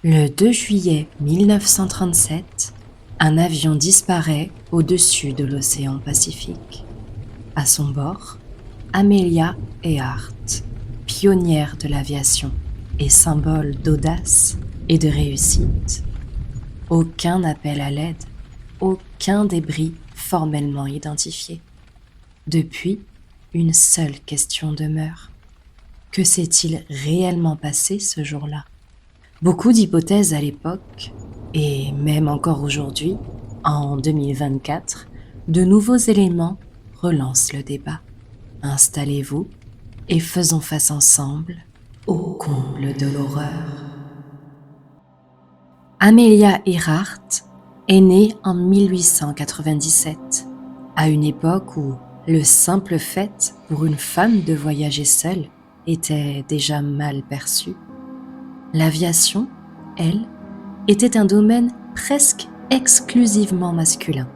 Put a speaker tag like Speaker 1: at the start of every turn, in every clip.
Speaker 1: Le 2 juillet 1937, un avion disparaît au-dessus de l'océan Pacifique. À son bord, Amelia Earhart, pionnière de l'aviation et symbole d'audace et de réussite. Aucun appel à l'aide, aucun débris formellement identifié. Depuis, une seule question demeure. Que s'est-il réellement passé ce jour-là ? Beaucoup d'hypothèses à l'époque, et même encore aujourd'hui, en 2024, de nouveaux éléments relancent le débat. Installez-vous et faisons face ensemble au comble de l'horreur. Amelia Earhart est née en 1897, à une époque où le simple fait pour une femme de voyager seule était déjà mal perçu. L'aviation, elle, était un domaine presque exclusivement masculin,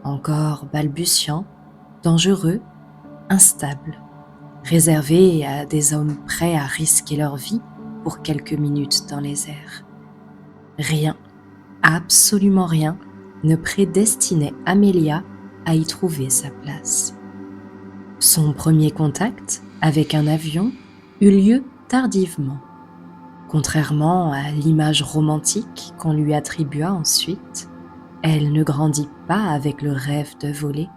Speaker 1: encore balbutiant, dangereux, instable, réservé à des hommes prêts à risquer leur vie pour quelques minutes dans les airs. Rien, absolument rien, ne prédestinait Amelia à y trouver sa place. Son premier contact avec un avion eut lieu tardivement. Contrairement à l'image romantique qu'on lui attribua ensuite, elle ne grandit pas avec le rêve de voler.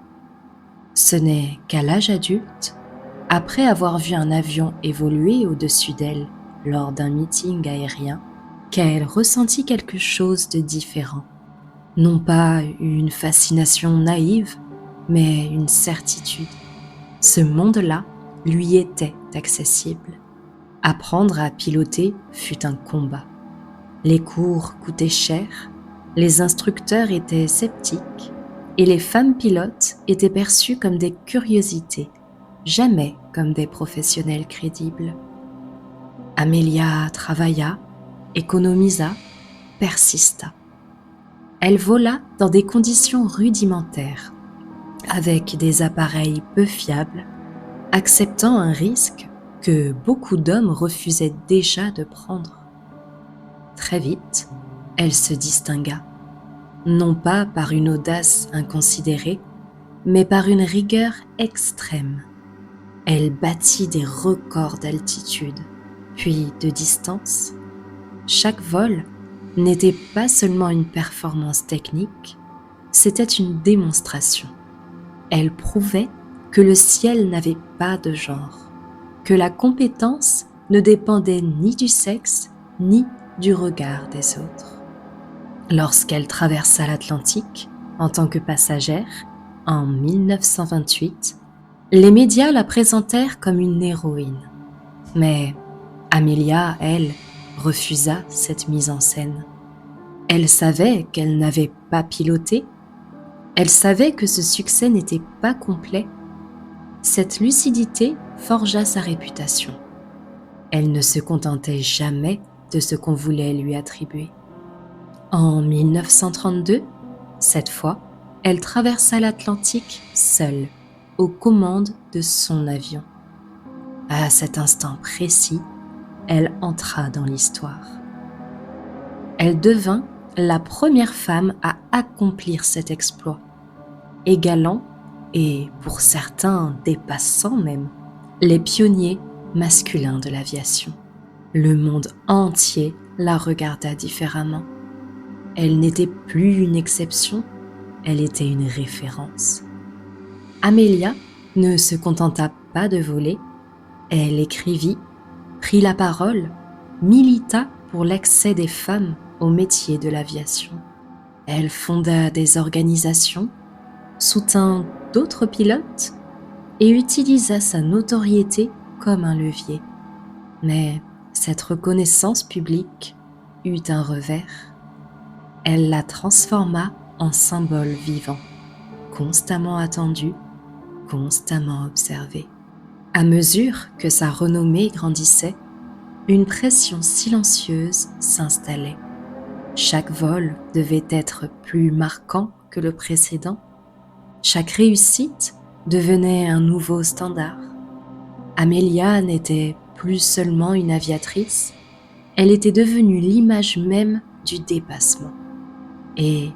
Speaker 1: Ce n'est qu'à l'âge adulte, après avoir vu un avion évoluer au-dessus d'elle lors d'un meeting aérien, qu'elle ressentit quelque chose de différent. Non pas une fascination naïve, mais une certitude. Ce monde-là lui était accessible. Apprendre à piloter fut un combat. Les cours coûtaient cher, les instructeurs étaient sceptiques et les femmes pilotes étaient perçues comme des curiosités, jamais comme des professionnels crédibles. Amelia travailla, économisa, persista. Elle vola dans des conditions rudimentaires, avec des appareils peu fiables, acceptant un risque que beaucoup d'hommes refusaient déjà de prendre. Très vite, elle se distingua, non pas par une audace inconsidérée, mais par une rigueur extrême. Elle battit des records d'altitude, puis de distance. Chaque vol n'était pas seulement une performance technique, c'était une démonstration. Elle prouvait que le ciel n'avait pas de genre, que la compétence ne dépendait ni du sexe ni du regard des autres. Lorsqu'elle traversa l'Atlantique en tant que passagère, en 1928, les médias la présentèrent comme une héroïne. Mais Amelia, elle, refusa cette mise en scène. Elle savait qu'elle n'avait pas piloté, elle savait que ce succès n'était pas complet. Cette lucidité forgea sa réputation. Elle ne se contentait jamais de ce qu'on voulait lui attribuer. En 1932, cette fois, elle traversa l'Atlantique seule, aux commandes de son avion. À cet instant précis, elle entra dans l'histoire. Elle devint la première femme à accomplir cet exploit, égalant et, pour certains, dépassant même, les pionniers masculins de l'aviation. Le monde entier la regarda différemment. Elle n'était plus une exception, elle était une référence. Amelia ne se contenta pas de voler, elle écrivit, prit la parole, milita pour l'accès des femmes au métier de l'aviation. Elle fonda des organisations, soutint d'autres pilotes et utilisa sa notoriété comme un levier. Mais cette reconnaissance publique eut un revers. Elle la transforma en symbole vivant, constamment attendu, constamment observé. À mesure que sa renommée grandissait, une pression silencieuse s'installait. Chaque vol devait être plus marquant que le précédent. Chaque réussite devenait un nouveau standard. Amelia n'était plus seulement une aviatrice, Elle était devenue l'image même du dépassement. Et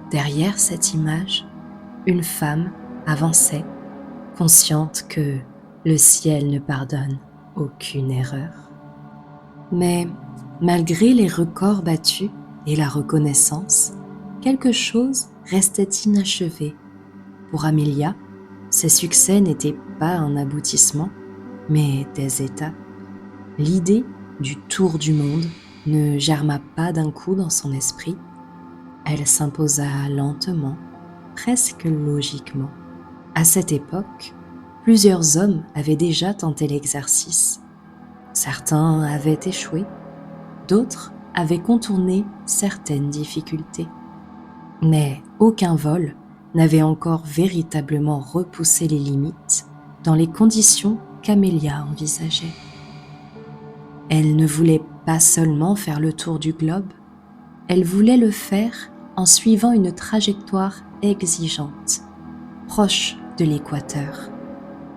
Speaker 1: derrière cette image, une femme avançait, consciente que le ciel ne pardonne aucune erreur. Mais malgré les records battus et la reconnaissance, quelque chose restait inachevé. Pour Amelia, ses succès n'étaient pas un aboutissement, mais des étapes. L'idée du tour du monde ne germa pas d'un coup dans son esprit. Elle s'imposa lentement, presque logiquement. À cette époque, plusieurs hommes avaient déjà tenté l'exercice. Certains avaient échoué, d'autres avaient contourné certaines difficultés. Mais aucun vol n'avait encore véritablement repoussé les limites dans les conditions qu'Amelia envisageait. Elle ne voulait pas seulement faire le tour du globe, elle voulait le faire en suivant une trajectoire exigeante, proche de l'équateur,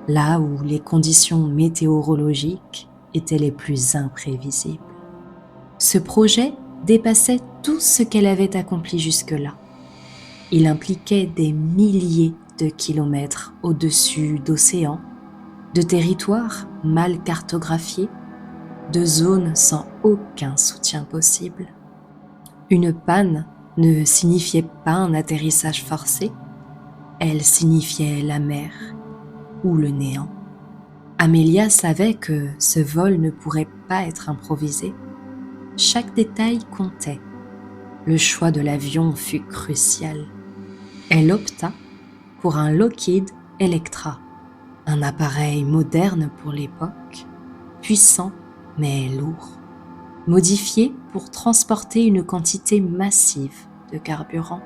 Speaker 1: là où les conditions météorologiques étaient les plus imprévisibles. Ce projet dépassait tout ce qu'elle avait accompli jusque-là. Il impliquait des milliers de kilomètres au-dessus d'océans, de territoires mal cartographiés, de zones sans aucun soutien possible. Une panne ne signifiait pas un atterrissage forcé, elle signifiait la mer ou le néant. Amelia savait que ce vol ne pourrait pas être improvisé. Chaque détail comptait. Le choix de l'avion fut crucial. Elle opta pour un Lockheed Electra, un appareil moderne pour l'époque, puissant mais lourd, modifié pour transporter une quantité massive de carburant.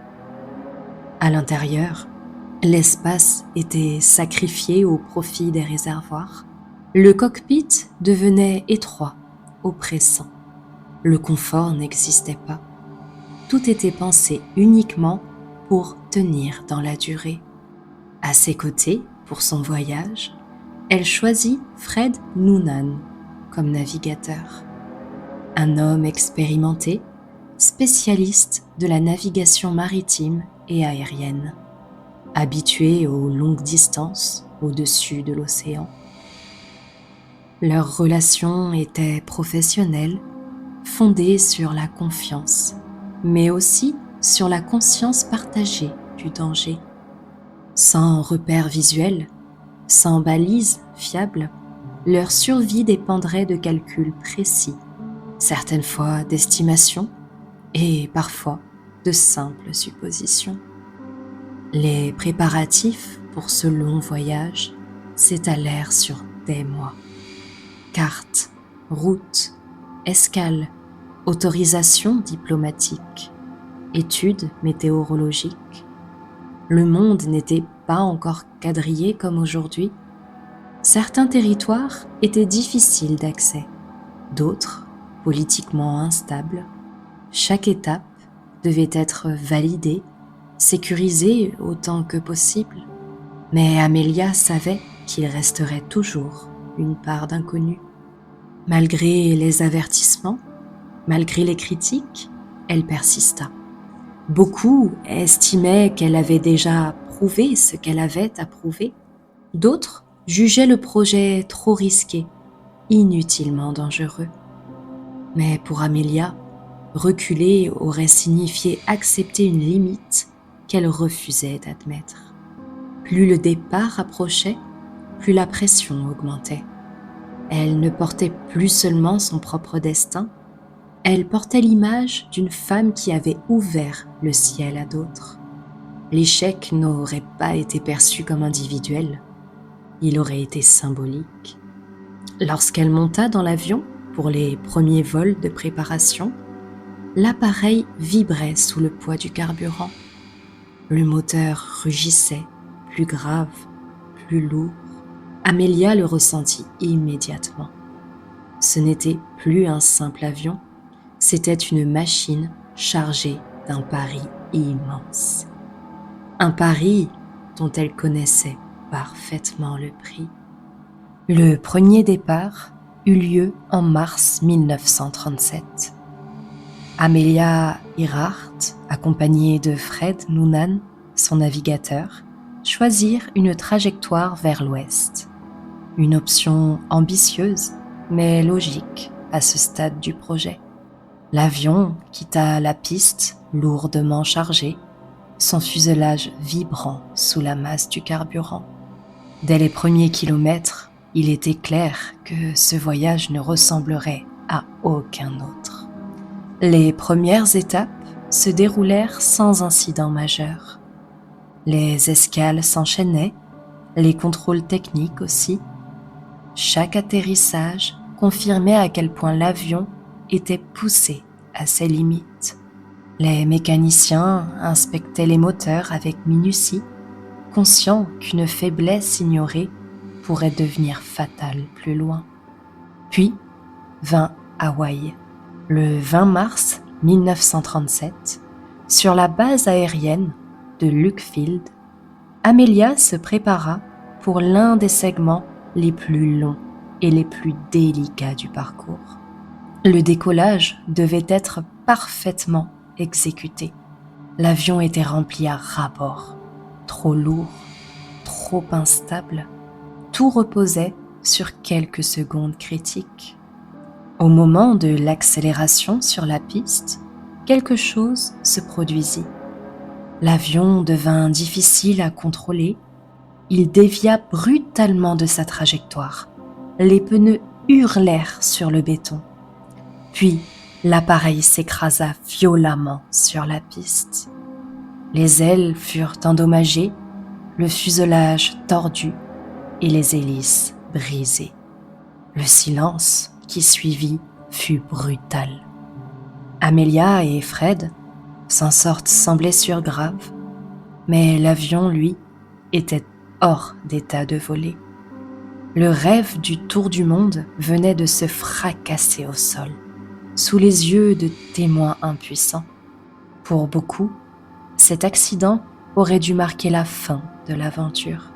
Speaker 1: À l'intérieur, l'espace était sacrifié au profit des réservoirs. Le cockpit devenait étroit, oppressant. Le confort n'existait pas. Tout était pensé uniquement pour tenir dans la durée. À ses côtés, pour son voyage, elle choisit Fred Noonan comme navigateur. Un homme expérimenté, spécialiste de la navigation maritime et aérienne, habitué aux longues distances au-dessus de l'océan. Leur relation était professionnelle, fondée sur la confiance, mais aussi sur la conscience partagée du danger. Sans repères visuels, sans balises fiables, leur survie dépendrait de calculs précis, certaines fois d'estimations et parfois de simples suppositions. Les préparatifs pour ce long voyage s'étalèrent sur des mois. Cartes, routes, escales, autorisations diplomatiques, études météorologiques. Le monde n'était pas encore quadrillé comme aujourd'hui. Certains territoires étaient difficiles d'accès, d'autres politiquement instables. Chaque étape devait être validée, sécurisée autant que possible. Mais Amelia savait qu'il resterait toujours une part d'inconnu. Malgré les avertissements, malgré les critiques, elle persista. Beaucoup estimaient qu'elle avait déjà prouvé ce qu'elle avait à prouver. D'autres jugeaient le projet trop risqué, inutilement dangereux. Mais pour Amelia, reculer aurait signifié accepter une limite qu'elle refusait d'admettre. Plus le départ approchait, plus la pression augmentait. Elle ne portait plus seulement son propre destin, elle portait l'image d'une femme qui avait ouvert le ciel à d'autres. L'échec n'aurait pas été perçu comme individuel, il aurait été symbolique. Lorsqu'elle monta dans l'avion pour les premiers vols de préparation, l'appareil vibrait sous le poids du carburant. Le moteur rugissait, plus grave, plus lourd. Amelia le ressentit immédiatement. Ce n'était plus un simple avion, c'était une machine chargée d'un pari immense. Un pari dont elle connaissait parfaitement le prix. Le premier départ eut lieu en mars 1937. Amelia Earhart, accompagnée de Fred Noonan, son navigateur, choisirent une trajectoire vers l'ouest. Une option ambitieuse, mais logique à ce stade du projet. L'avion quitta la piste lourdement chargé, son fuselage vibrant sous la masse du carburant. Dès les premiers kilomètres, il était clair que ce voyage ne ressemblerait à aucun autre. Les premières étapes se déroulèrent sans incident majeur. Les escales s'enchaînaient, les contrôles techniques aussi. Chaque atterrissage confirmait à quel point l'avion était poussé à ses limites. Les mécaniciens inspectaient les moteurs avec minutie, conscients qu'une faiblesse ignorée pourrait devenir fatale plus loin. Puis vint Hawaï. Le 20 mars 1937, sur la base aérienne de Lukfield, Amelia se prépara pour l'un des segments les plus longs et les plus délicats du parcours. Le décollage devait être parfaitement exécuté. L'avion était rempli à ras-bord, trop lourd, trop instable. Tout reposait sur quelques secondes critiques. Au moment de l'accélération sur la piste, quelque chose se produisit. L'avion devint difficile à contrôler. Il dévia brutalement de sa trajectoire. Les pneus hurlèrent sur le béton. Puis, l'appareil s'écrasa violemment sur la piste. Les ailes furent endommagées, le fuselage tordu et les hélices brisées. Le silence qui suivit fut brutal. Amelia et Fred s'en sortent sans blessure grave, mais l'avion, lui, était hors d'état de voler. Le rêve du tour du monde venait de se fracasser au sol, sous les yeux de témoins impuissants. Pour beaucoup, cet accident aurait dû marquer la fin de l'aventure.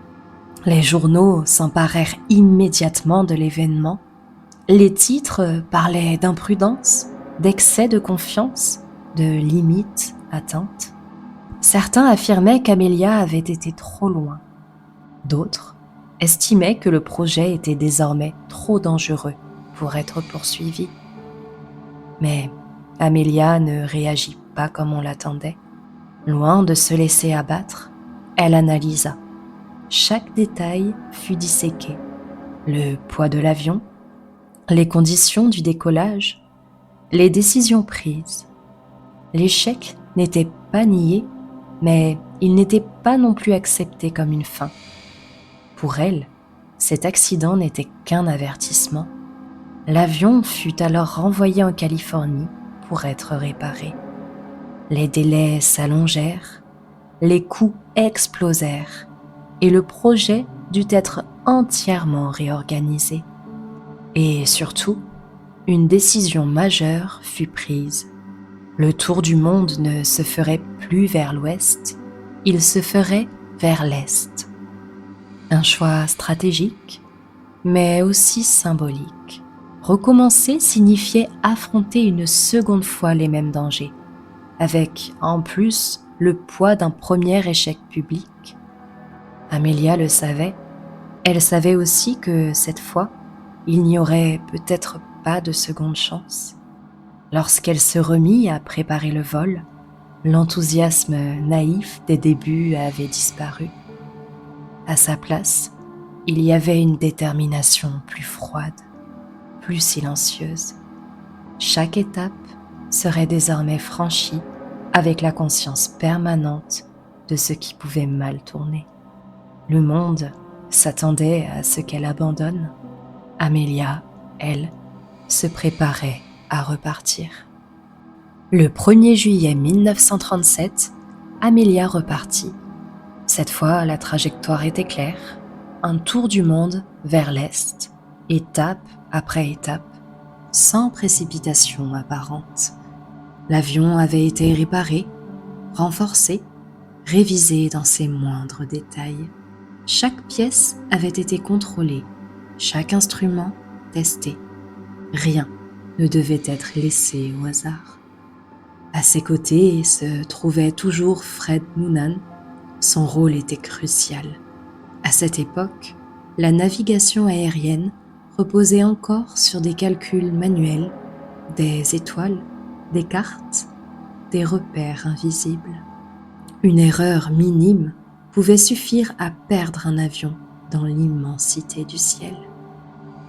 Speaker 1: Les journaux s'emparèrent immédiatement de l'événement. Les titres parlaient d'imprudence, d'excès de confiance, de limites atteintes. Certains affirmaient qu'Amelia avait été trop loin. D'autres estimaient que le projet était désormais trop dangereux pour être poursuivi. Mais Amelia ne réagit pas comme on l'attendait. Loin de se laisser abattre, elle analysa. Chaque détail fut disséqué. Le poids de l'avion, les conditions du décollage, les décisions prises. L'échec n'était pas nié, mais il n'était pas non plus accepté comme une fin. Pour elle, cet accident n'était qu'un avertissement. L'avion fut alors renvoyé en Californie pour être réparé. Les délais s'allongèrent, les coûts explosèrent et le projet dut être entièrement réorganisé. Et surtout, une décision majeure fut prise. Le tour du monde ne se ferait plus vers l'ouest, il se ferait vers l'est. Un choix stratégique, mais aussi symbolique. Recommencer signifiait affronter une seconde fois les mêmes dangers, avec en plus le poids d'un premier échec public. Amelia le savait, elle savait aussi que cette fois, il n'y aurait peut-être pas de seconde chance. Lorsqu'elle se remit à préparer le vol, l'enthousiasme naïf des débuts avait disparu. À sa place, il y avait une détermination plus froide, plus silencieuse. Chaque étape serait désormais franchie avec la conscience permanente de ce qui pouvait mal tourner. Le monde s'attendait à ce qu'elle abandonne. Amelia, elle, se préparait à repartir. Le 1er juillet 1937, Amelia repartit. Cette fois, la trajectoire était claire, un tour du monde vers l'est, étape après étape, sans précipitation apparente. L'avion avait été réparé, renforcé, révisé dans ses moindres détails. Chaque pièce avait été contrôlée, chaque instrument testé. Rien ne devait être laissé au hasard. À ses côtés se trouvait toujours Fred Noonan. Son rôle était crucial. À cette époque, la navigation aérienne reposait encore sur des calculs manuels, des étoiles, des cartes, des repères invisibles. Une erreur minime pouvait suffire à perdre un avion dans l'immensité du ciel.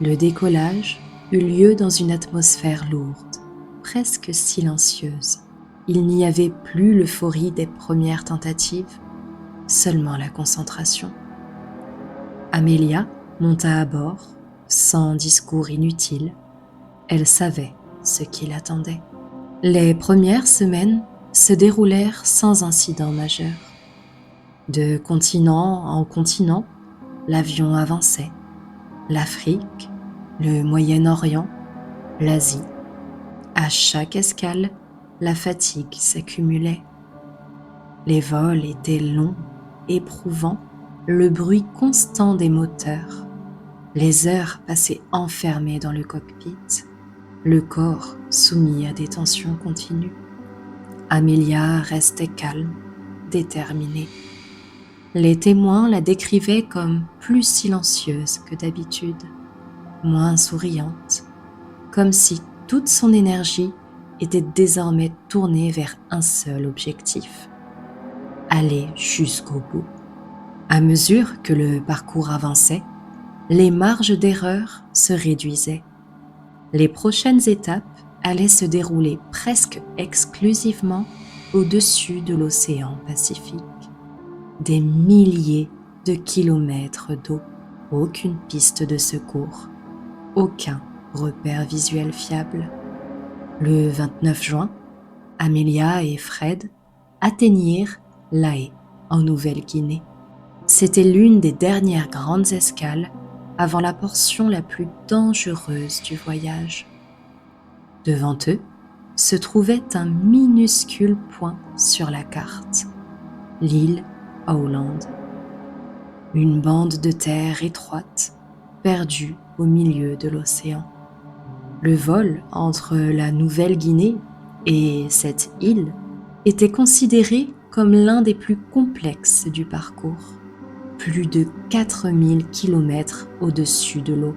Speaker 1: Le décollage eut lieu dans une atmosphère lourde, presque silencieuse. Il n'y avait plus l'euphorie des premières tentatives, seulement la concentration. Amelia monta à bord, sans discours inutile. Elle savait ce qui l'attendait. Les premières semaines se déroulèrent sans incident majeur. De continent en continent, l'avion avançait. L'Afrique, le Moyen-Orient, l'Asie. À chaque escale, la fatigue s'accumulait. Les vols étaient longs, éprouvants, le bruit constant des moteurs, les heures passées enfermées dans le cockpit, le corps soumis à des tensions continues. Amelia restait calme, déterminée. Les témoins la décrivaient comme plus silencieuse que d'habitude, moins souriante, comme si toute son énergie était désormais tournée vers un seul objectif: aller jusqu'au bout. À mesure que le parcours avançait, les marges d'erreur se réduisaient. Les prochaines étapes allaient se dérouler presque exclusivement au-dessus de l'océan Pacifique. Des milliers de kilomètres d'eau, aucune piste de secours, aucun repère visuel fiable. Le 29 juin, Amelia et Fred atteignirent La Haye, en Nouvelle-Guinée. C'était l'une des dernières grandes escales avant la portion la plus dangereuse du voyage. Devant eux se trouvait un minuscule point sur la carte, l'île Howland. Une bande de terre étroite, perdue au milieu de l'océan. Le vol entre la Nouvelle-Guinée et cette île était considéré comme l'un des plus complexes du parcours. Plus de 4000 km au-dessus de l'eau,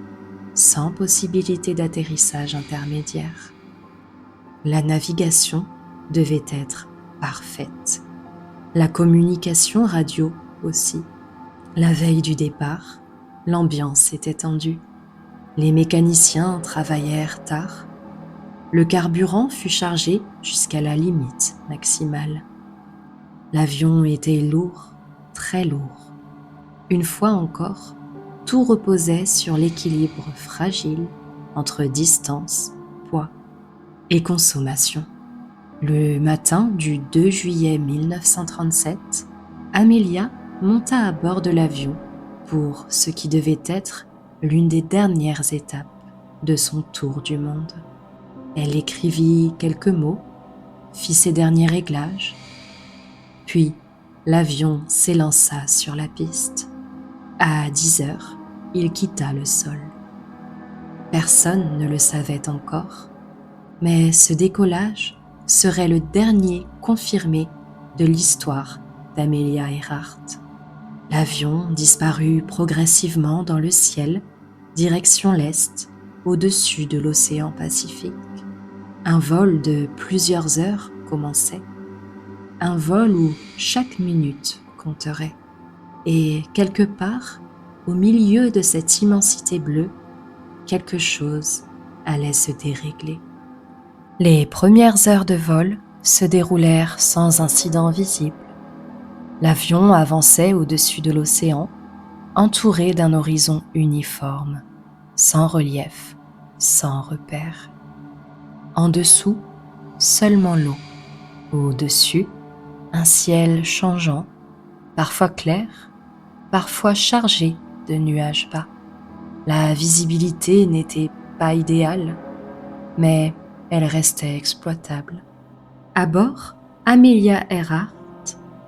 Speaker 1: sans possibilité d'atterrissage intermédiaire. La navigation devait être parfaite. La communication radio aussi. La veille du départ, l'ambiance était tendue. Les mécaniciens travaillèrent tard. Le carburant fut chargé jusqu'à la limite maximale. L'avion était lourd, très lourd. Une fois encore, tout reposait sur l'équilibre fragile entre distance, poids et consommation. Le matin du 2 juillet 1937, Amelia monta à bord de l'avion pour ce qui devait être l'une des dernières étapes de son tour du monde. Elle écrivit quelques mots, fit ses derniers réglages, puis l'avion s'élança sur la piste. À 10 heures, il quitta le sol. Personne ne le savait encore, mais ce décollage serait le dernier confirmé de l'histoire d'Amelia Earhart. L'avion disparut progressivement dans le ciel, direction l'est, au-dessus de l'océan Pacifique. Un vol de plusieurs heures commençait, un vol où chaque minute compterait. Et quelque part, au milieu de cette immensité bleue, quelque chose allait se dérégler. Les premières heures de vol se déroulèrent sans incident visible. L'avion avançait au-dessus de l'océan, entouré d'un horizon uniforme, sans relief, sans repère. En dessous, seulement l'eau. Au-dessus, un ciel changeant, parfois clair, parfois chargé de nuages bas. La visibilité n'était pas idéale, mais elle restait exploitable. À bord, Amelia Earhart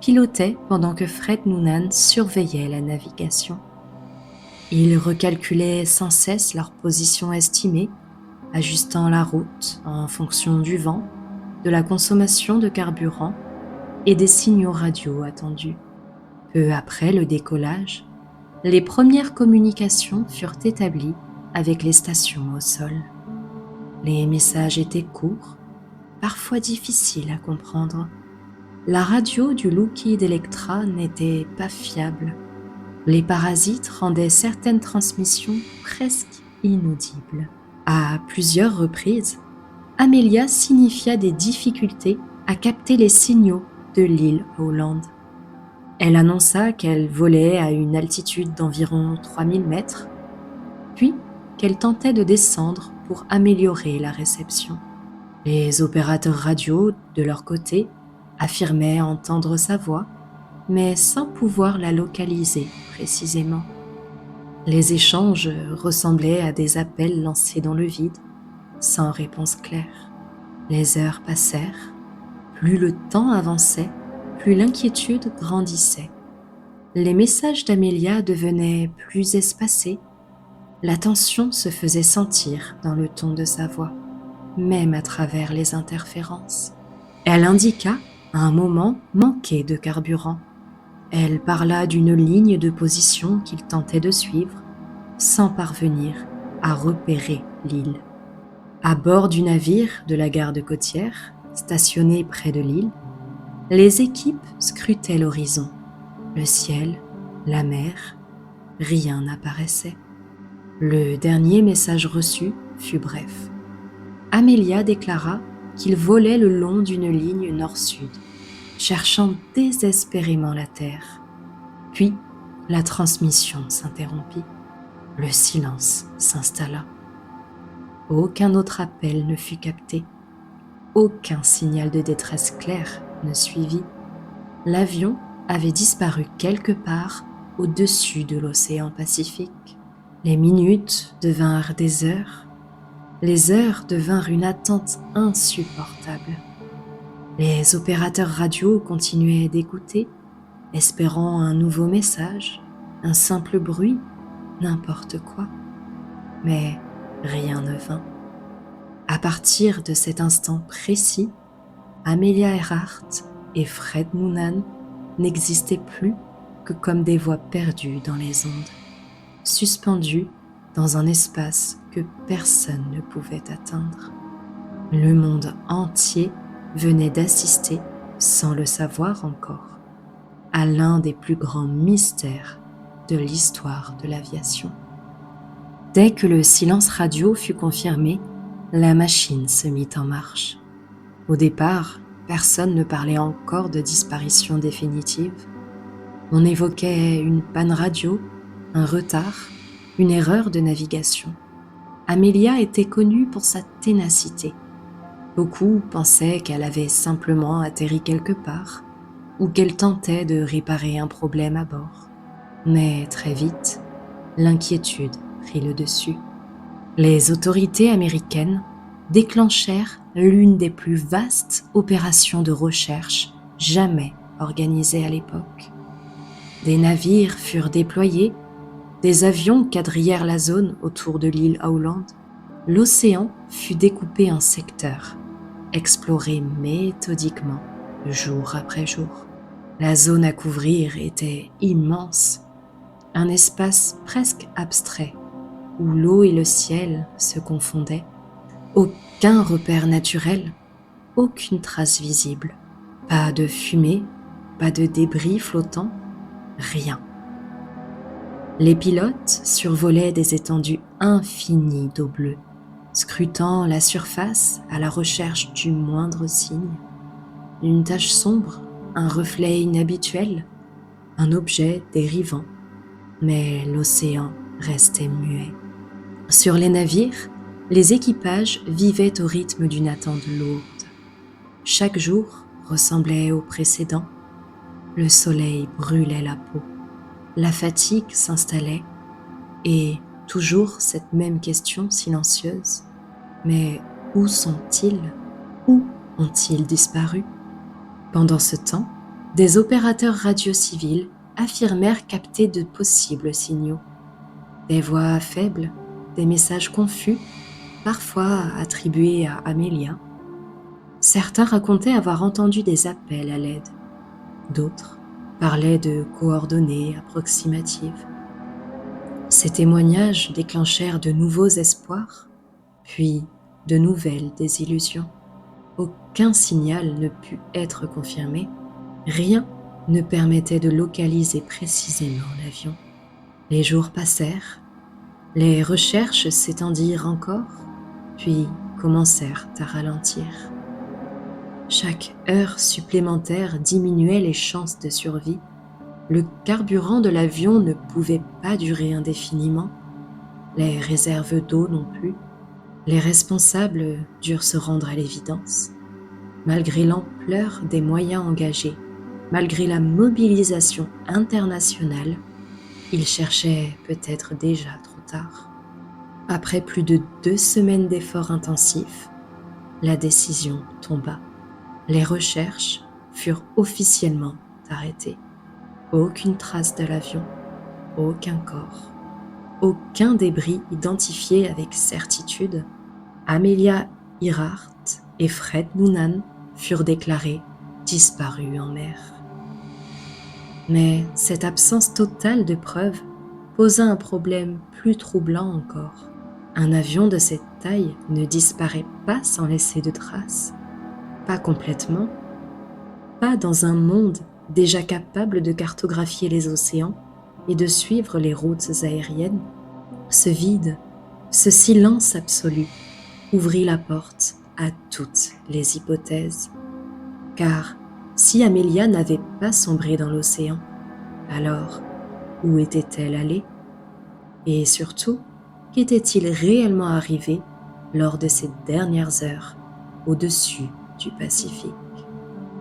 Speaker 1: pilotait pendant que Fred Noonan surveillait la navigation. Ils recalculaient sans cesse leur position estimée, ajustant la route en fonction du vent, de la consommation de carburant et des signaux radio attendus. Peu après le décollage, les premières communications furent établies avec les stations au sol. Les messages étaient courts, parfois difficiles à comprendre. La radio du Lockheed Electra n'était pas fiable. Les parasites rendaient certaines transmissions presque inaudibles. À plusieurs reprises, Amelia signifia des difficultés à capter les signaux de l'île Holland. Elle annonça qu'elle volait à une altitude d'environ 3000 mètres, puis qu'elle tentait de descendre pour améliorer la réception. Les opérateurs radio, de leur côté, affirmaient entendre sa voix, mais sans pouvoir la localiser précisément. Les échanges ressemblaient à des appels lancés dans le vide, sans réponse claire. Les heures passèrent, plus le temps avançait, plus l'inquiétude grandissait. Les messages d'Amelia devenaient plus espacés, la tension se faisait sentir dans le ton de sa voix, même à travers les interférences. Elle indiqua, à un moment, manquer de carburant. Elle parla d'une ligne de position qu'il tentait de suivre, sans parvenir à repérer l'île. À bord du navire de la garde côtière, stationné près de l'île, les équipes scrutaient l'horizon. Le ciel, la mer, rien n'apparaissait. Le dernier message reçu fut bref. Amelia déclara qu'il volait le long d'une ligne nord-sud, cherchant désespérément la terre. Puis, la transmission s'interrompit. Le silence s'installa. Aucun autre appel ne fut capté. Aucun signal de détresse clair ne suivit. L'avion avait disparu quelque part au-dessus de l'océan Pacifique. Les minutes devinrent des heures. Les heures devinrent une attente insupportable. Les opérateurs radio continuaient d'écouter, espérant un nouveau message, un simple bruit, n'importe quoi. Mais rien ne vint. À partir de cet instant précis, Amelia Earhart et Fred Noonan n'existaient plus que comme des voix perdues dans les ondes, suspendues dans un espace que personne ne pouvait atteindre. Le monde entier venait d'assister, sans le savoir encore, à l'un des plus grands mystères de l'histoire de l'aviation. Dès que le silence radio fut confirmé, la machine se mit en marche. Au départ, personne ne parlait encore de disparition définitive. On évoquait une panne radio, un retard, une erreur de navigation. Amelia était connue pour sa ténacité. Beaucoup pensaient qu'elle avait simplement atterri quelque part ou qu'elle tentait de réparer un problème à bord. Mais très vite, l'inquiétude prit le dessus. Les autorités américaines déclenchèrent l'une des plus vastes opérations de recherche jamais organisées à l'époque. Des navires furent déployés, des avions quadrillèrent la zone autour de l'île Holland. L'océan fut découpé en secteurs, exploré méthodiquement, jour après jour. La zone à couvrir était immense, un espace presque abstrait, où l'eau et le ciel se confondaient. Aucun repère naturel, aucune trace visible, pas de fumée, pas de débris flottants, rien. Les pilotes survolaient des étendues infinies d'eau bleue, scrutant la surface à la recherche du moindre signe. Une tache sombre, un reflet inhabituel, un objet dérivant, mais l'océan restait muet. Sur les navires, les équipages vivaient au rythme d'une attente lourde. Chaque jour ressemblait au précédent. Le soleil brûlait la peau. La fatigue s'installait et toujours cette même question silencieuse. Mais où sont-ils? Où ont-ils disparu? Pendant ce temps, des opérateurs radio civils affirmèrent capter de possibles signaux. Des voix faibles, des messages confus, parfois attribuées à Amelia. Certains racontaient avoir entendu des appels à l'aide, d'autres parlaient de coordonnées approximatives. Ces témoignages déclenchèrent de nouveaux espoirs, puis de nouvelles désillusions. Aucun signal ne put être confirmé, rien ne permettait de localiser précisément l'avion. Les jours passèrent, les recherches s'étendirent encore, puis commencèrent à ralentir. Chaque heure supplémentaire diminuait les chances de survie. Le carburant de l'avion ne pouvait pas durer indéfiniment, les réserves d'eau non plus. Les responsables durent se rendre à l'évidence. Malgré l'ampleur des moyens engagés, malgré la mobilisation internationale, ils cherchaient peut-être déjà trop tard. Après plus de 2 semaines d'efforts intensifs, la décision tomba. Les recherches furent officiellement arrêtées. Aucune trace de l'avion, aucun corps, aucun débris identifié avec certitude. Amelia Earhart et Fred Noonan furent déclarés disparus en mer. Mais cette absence totale de preuves posa un problème plus troublant encore. Un avion de cette taille ne disparaît pas sans laisser de traces. Pas complètement, pas dans un monde déjà capable de cartographier les océans et de suivre les routes aériennes. Ce vide, ce silence absolu, ouvrit la porte à toutes les hypothèses. Car si Amelia n'avait pas sombré dans l'océan, alors où était-elle allée? Et surtout, qu'était-il réellement arrivé lors de ces dernières heures au-dessus du Pacifique?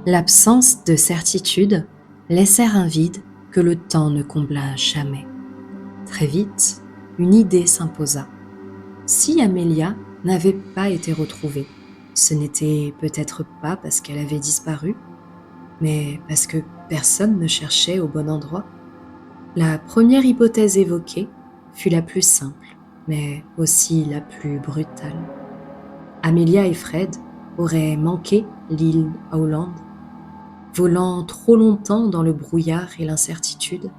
Speaker 1: L'absence de certitude laissèrent un vide que le temps ne combla jamais. Très vite, une idée s'imposa. Si Amelia n'avait pas été retrouvée, ce n'était peut-être pas parce qu'elle avait disparu, mais parce que personne ne cherchait au bon endroit. La première hypothèse évoquée fut la plus simple, mais aussi la plus brutale. Amelia et Fred auraient manqué l'île Howland, volant trop longtemps dans le brouillard et l'incertitude,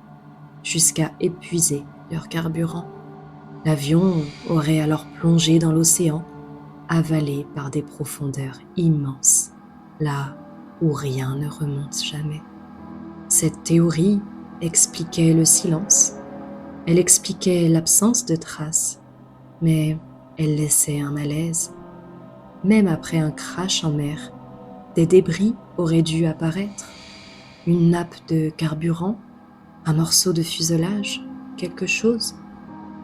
Speaker 1: jusqu'à épuiser leur carburant. L'avion aurait alors plongé dans l'océan, avalé par des profondeurs immenses, là où rien ne remonte jamais. Cette théorie expliquait le silence, elle expliquait l'absence de traces, mais elle laissait un malaise. Même après un crash en mer, des débris auraient dû apparaître. Une nappe de carburant, un morceau de fuselage, quelque chose.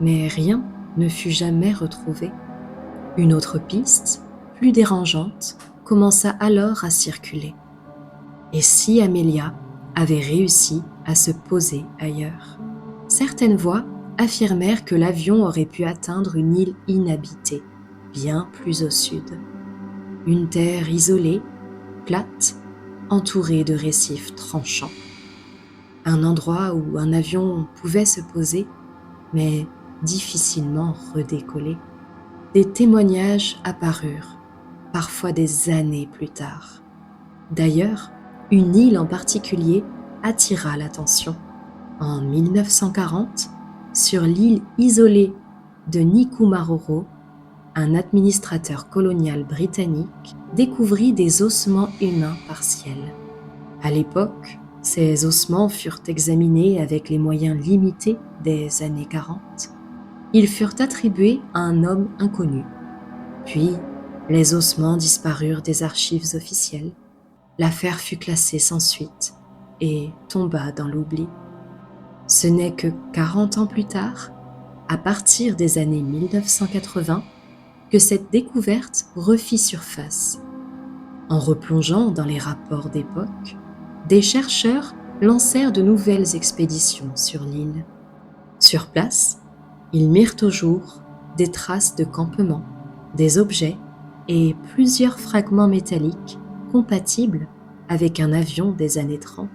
Speaker 1: Mais rien ne fut jamais retrouvé. Une autre piste, plus dérangeante, commença alors à circuler. Et si Amelia avait réussi à se poser ailleurs? Certaines voix affirmèrent que l'avion aurait pu atteindre une île inhabitée, bien plus au sud. Une terre isolée, plate, entourée de récifs tranchants. Un endroit où un avion pouvait se poser, mais difficilement redécoller. Des témoignages apparurent, parfois des années plus tard. D'ailleurs, une île en particulier attira l'attention. En 1940, sur l'île isolée de Nikumaroro, un administrateur colonial britannique découvrit des ossements humains partiels. À l'époque, ces ossements furent examinés avec les moyens limités des années 40. Ils furent attribués à un homme inconnu. Puis, les ossements disparurent des archives officielles. L'affaire fut classée sans suite et tomba dans l'oubli. Ce n'est que 40 ans plus tard, à partir des années 1980, que cette découverte refit surface. En replongeant dans les rapports d'époque, des chercheurs lancèrent de nouvelles expéditions sur l'île. Sur place, ils mirent au jour des traces de campement, des objets et plusieurs fragments métalliques compatibles avec un avion des années 30.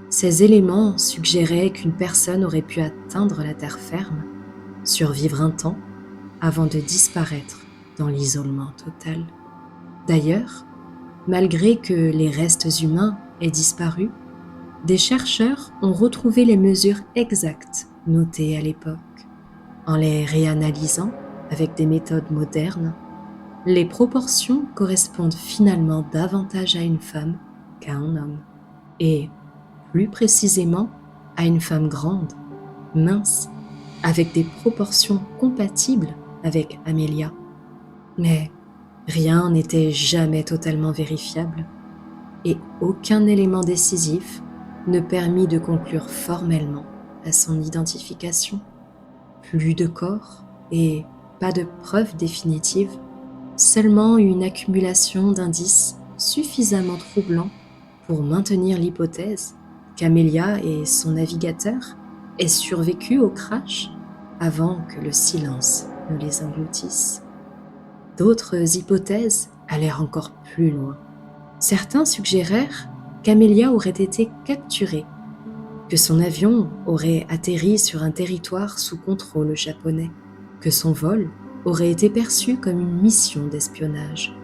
Speaker 1: Ces éléments suggéraient qu'une personne aurait pu atteindre la terre ferme, survivre un temps, avant de disparaître dans l'isolement total. D'ailleurs, malgré que les restes humains aient disparu, des chercheurs ont retrouvé les mesures exactes notées à l'époque. En les réanalysant avec des méthodes modernes, les proportions correspondent finalement davantage à une femme qu'à un homme, et plus précisément à une femme grande, mince, avec des proportions compatibles avec Amelia. Mais rien n'était jamais totalement vérifiable, et aucun élément décisif ne permit de conclure formellement à son identification. Plus de corps et pas de preuves définitives, seulement une accumulation d'indices suffisamment troublants pour maintenir l'hypothèse qu'Amelia et son navigateur aient survécu au crash avant que le silence ne les engloutisse. D'autres hypothèses allèrent encore plus loin. Certains suggérèrent qu'Amelia aurait été capturée, que son avion aurait atterri sur un territoire sous contrôle japonais, que son vol aurait été perçu comme une mission d'espionnage.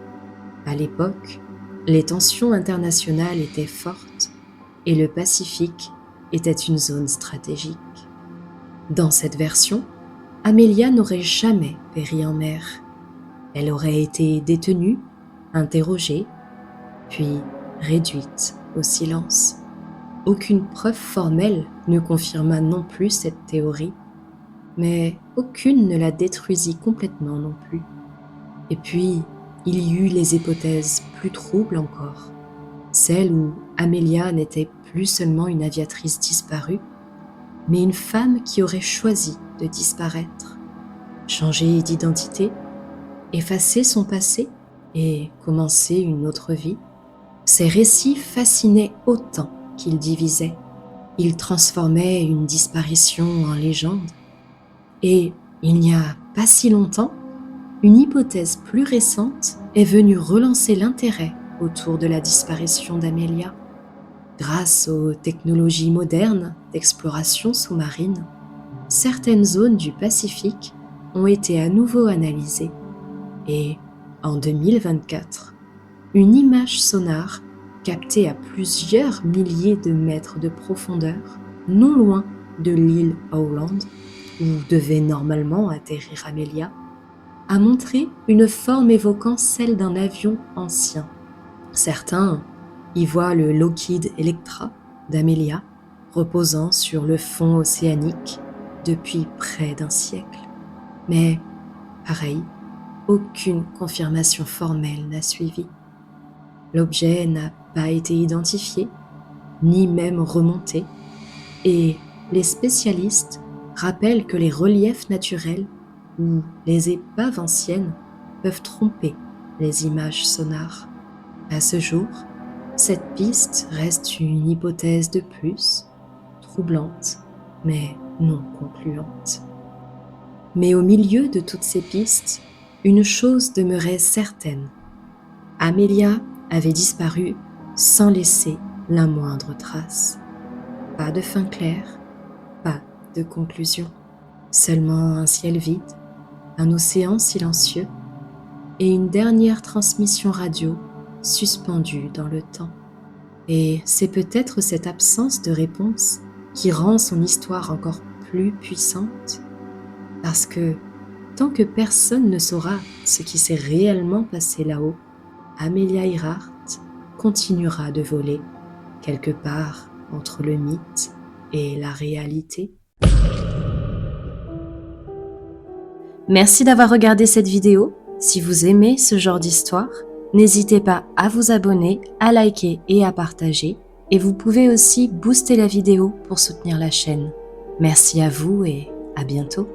Speaker 1: À l'époque, les tensions internationales étaient fortes et le Pacifique était une zone stratégique. Dans cette version, Amelia n'aurait jamais péri en mer. Elle aurait été détenue, interrogée, puis réduite au silence. Aucune preuve formelle ne confirma non plus cette théorie, mais aucune ne la détruisit complètement non plus. Et puis, il y eut les hypothèses plus troubles encore, celle où Amelia n'était plus seulement une aviatrice disparue, mais une femme qui aurait choisi de disparaître, changer d'identité, effacer son passé et commencer une autre vie. Ces récits fascinaient autant qu'ils divisaient. Ils transformaient une disparition en légende. Et il n'y a pas si longtemps, une hypothèse plus récente est venue relancer l'intérêt autour de la disparition d'Amelia. Grâce aux technologies modernes d'exploration sous-marine, certaines zones du Pacifique ont été à nouveau analysées. Et en 2024, une image sonar captée à plusieurs milliers de mètres de profondeur, non loin de l'île Howland, où devait normalement atterrir Amelia, a montré une forme évoquant celle d'un avion ancien. Certains y voient le Lockheed Electra d'Amelia reposant sur le fond océanique depuis près d'un siècle. Mais, pareil, aucune confirmation formelle n'a suivi. L'objet n'a pas été identifié, ni même remonté, et les spécialistes rappellent que les reliefs naturels ou les épaves anciennes peuvent tromper les images sonars. À ce jour, cette piste reste une hypothèse de plus, troublante, mais non concluante. Mais au milieu de toutes ces pistes, une chose demeurait certaine. Amelia avait disparu sans laisser la moindre trace. Pas de fin claire, pas de conclusion. Seulement un ciel vide, un océan silencieux et une dernière transmission radio suspendue dans le temps. Et c'est peut-être cette absence de réponse qui rend son histoire encore plus puissante, parce que tant que personne ne saura ce qui s'est réellement passé là-haut, Amelia Earhart continuera de voler quelque part entre le mythe et la réalité. Merci d'avoir regardé cette vidéo. Si vous aimez ce genre d'histoire, n'hésitez pas à vous abonner, à liker et à partager. Et vous pouvez aussi booster la vidéo pour soutenir la chaîne. Merci à vous et à bientôt.